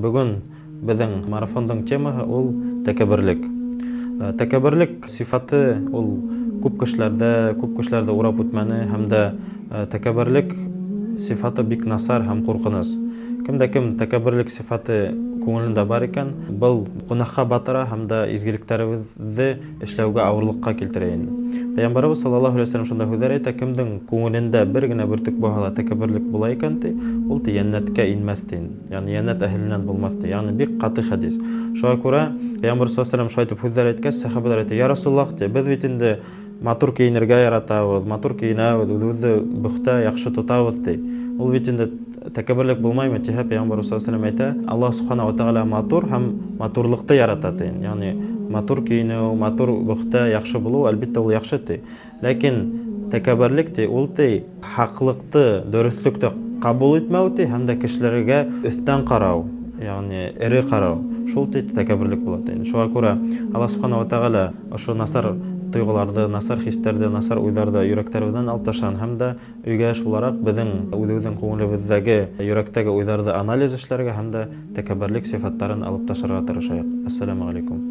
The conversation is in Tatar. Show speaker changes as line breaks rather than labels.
Бүгін біздің марафондың темасы ол тәкәббірлік. Тәкәббірлік сифаты ол көп кешеләрдә урап үтмәне һәм дә тәкәббірлік сифаты бик насар һәм куркыныс. Кем тәкәббірлік сифаты күңелендә бар икән, был гөнаһка батыра һәм дә изгелекләребезне эшләүгә авырлыкка китерә инде. Пәйгамбәрбез саллаллаһу алейһи ва саллям шунда һүзләр әйтә: кемнең күңелендә бер генә бөртек булса тәкәббірлек була икән, ул җәннәткә инмәс ди. Ягъни җәннәт әһленнән булмас ди. Ягъни бик каты хадис. Шуңа күрә Пәйгамбәр саллаллаһу алейһи ва саллям шулай дип һүзләр әйткәч, сахабалар әйтә: "Я Расулуллаһ, без бит инде матур киенергә яратабыз, матур киенәбез, үзебезне бөхтә яхшы тотабыз" ди. Ул бит инде тәкәббірлек булмаймы? Тиһә Пәйгамбәр саллаллаһу алейһи ва саллям әйтә: "Аллаһ субханаһу ва тааля матур һәм матурлыкты ярата" ди. Ягъни матур киенү, матур бөхтә яхшы булу, әлбәттә ул яхшы ди. Ләкин тәкәббірлек ди, ул хаклыкты, дөреслекте кабул итмәү ди һәм дә кешеләргә өстән карау, ягъни эре карау. Шул тәкәббірлек була ди. Шуңа күрә Аллаһ субханаһу ва тааля ошо насар тойгыларды, насар хисләрде, насар уйларда йөрәкләребездән алып ташлан һәм дә өйгә эш буларак безнең үзебезнең күңелебездәге, йөрәктәге уйларда анализ эшләргә һәм дә тәкәббірлек сифаттарын алып ташларга тырышайык. Ассаламу алейкум.